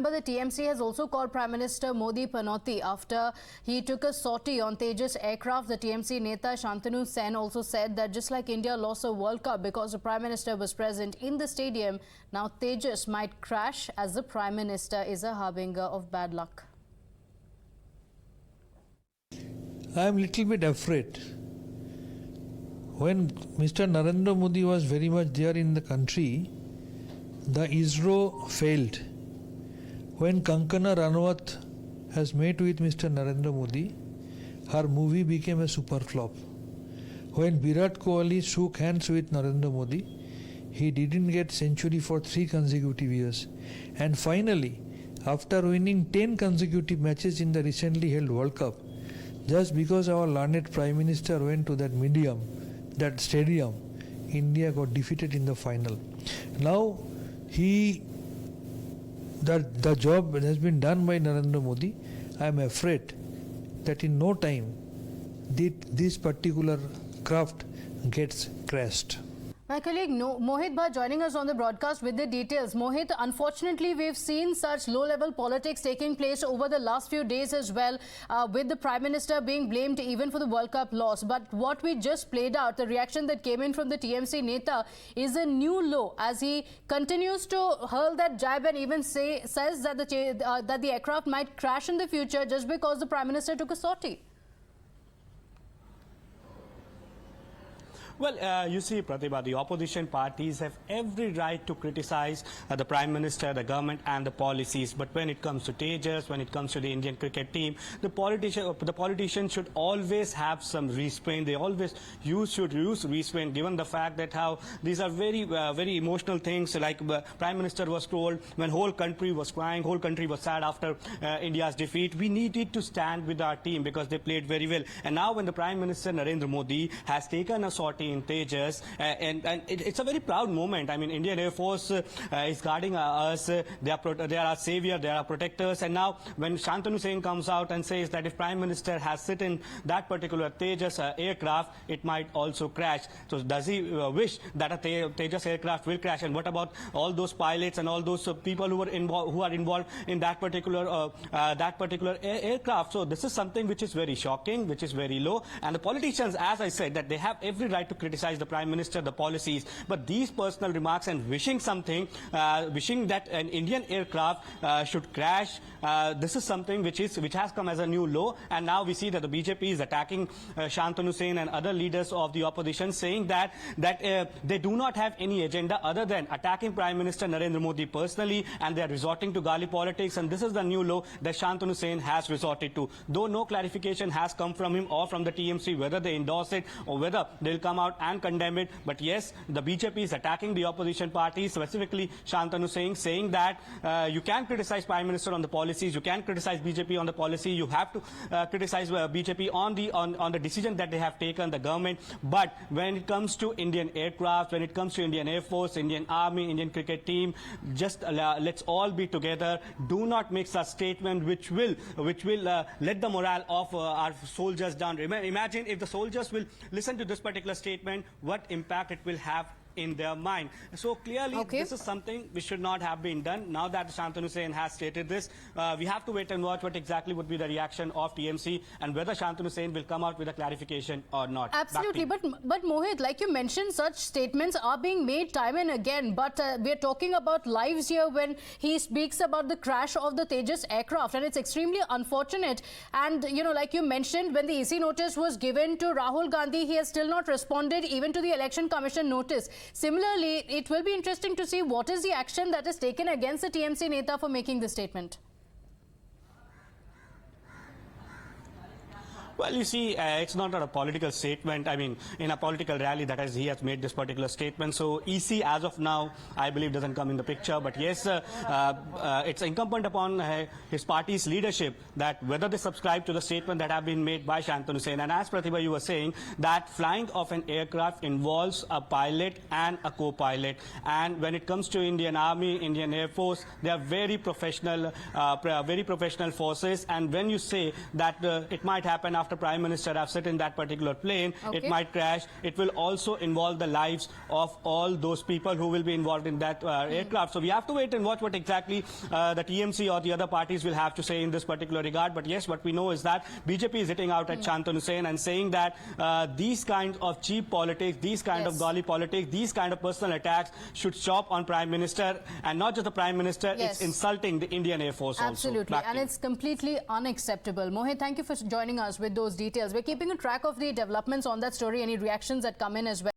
But the TMC has also called Prime Minister Modi Panauti after he took a sortie on Tejas aircraft. The TMC Neta Shantanu Sen also said that just like India lost a World Cup because the Prime Minister was present in the stadium, now Tejas might crash as the Prime Minister is a harbinger of bad luck. I am little bit afraid. When Mr. Narendra Modi was very much there in the country, the ISRO failed. When Kankana Ranawat has met with Mr. Narendra Modi, her movie became a super flop. When Virat Kohli shook hands with Narendra Modi, he didn't get century for 3 consecutive years. And finally, after winning 10 consecutive matches in the recently held World Cup, just because our learned Prime Minister went to that stadium, India got defeated in the final. Now, the job has been done by Narendra Modi. I am afraid that in no time this particular craft gets crashed. My colleague Mohit Bhatt joining us on the broadcast with the details. Mohit, unfortunately, we've seen such low-level politics taking place over the last few days as well, with the Prime Minister being blamed even for the World Cup loss. But what we just played out, the reaction that came in from the TMC Neta is a new low as he continues to hurl that jab and even says that the aircraft might crash in the future just because the Prime Minister took a sortie. Well, you see, Pratibha, the opposition parties have every right to criticize the Prime Minister, the government and the policies. But when it comes to Tejas, when it comes to the Indian cricket team, the politicians should always have some restraint. They always should use restraint, given the fact that how these are very emotional things. Like Prime Minister was told when whole country was crying, whole country was sad after India's defeat, we needed to stand with our team because they played very well. And now when the Prime Minister Narendra Modi has taken a sortie in Tejas, and it's a very proud moment. I mean, Indian Air Force is guarding us. They are our savior, they are our protectors. And now when Shantanu Sen comes out and says that if Prime Minister has sit in that particular Tejas aircraft, it might also crash. So does he wish that a Tejas aircraft will crash? And what about all those pilots and all those people who are involved in that particular aircraft? So this is something which is very shocking, which is very low. And the politicians, as I said, that they have every right to criticize the Prime Minister, the policies, but these personal remarks and wishing something, wishing that an Indian aircraft should crash, this is something which has come as a new low. And now we see that the BJP is attacking Shantanu Sen and other leaders of the opposition, saying that they do not have any agenda other than attacking Prime Minister Narendra Modi personally, and they are resorting to gali politics. And this is the new low that Shantanu Sen has resorted to. Though no clarification has come from him or from the TMC whether they endorse it or whether they'll come out and condemn it. But yes, the BJP is attacking the opposition parties, specifically Shantanu Sen, saying that you can criticize Prime Minister on the policies, you can criticize BJP on the policy, you have to criticize BJP on the decision that they have taken, the government. But when it comes to Indian aircraft, when it comes to Indian Air Force, Indian Army, Indian cricket team, just let's all be together. Do not make such statement which will let the morale of our soldiers down. Imagine if the soldiers will listen to this particular statement, what impact it will have in their mind. So clearly, this is something which should not have been done. Now that Shantanu Sen has stated this, we have to wait and watch what exactly would be the reaction of TMC and whether Shantanu Sen will come out with a clarification or not. Absolutely, but Mohit, like you mentioned, such statements are being made time and again. But we are talking about lives here when he speaks about the crash of the Tejas aircraft, and it's extremely unfortunate. And you know, like you mentioned, when the EC notice was given to Rahul Gandhi, he has still not responded even to the Election Commission notice. Similarly, it will be interesting to see what is the action that is taken against the TMC Neta for making this statement. Well, you see, it's not a political statement. I mean, in a political rally, that is, he has made this particular statement. So EC, as of now, I believe doesn't come in the picture. But yes, it's incumbent upon his party's leadership that whether they subscribe to the statement that have been made by Shantanu Sen. And as Pratibha, you were saying, that flying of an aircraft involves a pilot and a co-pilot. And when it comes to Indian Army, Indian Air Force, they are very professional forces. And when you say that it might happen after after Prime Minister have sit in that particular plane, Okay. it might crash. It will also involve the lives of all those people who will be involved in that aircraft. So we have to wait and watch what exactly the TMC or the other parties will have to say in this particular regard. But yes, what we know is that BJP is hitting out at Shantanu Sen and saying that these kinds of cheap politics, these kind of golly politics, these kind of personal attacks should stop on Prime Minister, and not just the Prime Minister, Yes. it's insulting the Indian Air Force Absolutely, also. and it's completely unacceptable. Mohit, thank you for joining us with those details. We're keeping a track of the developments on that story, any reactions that come in as well.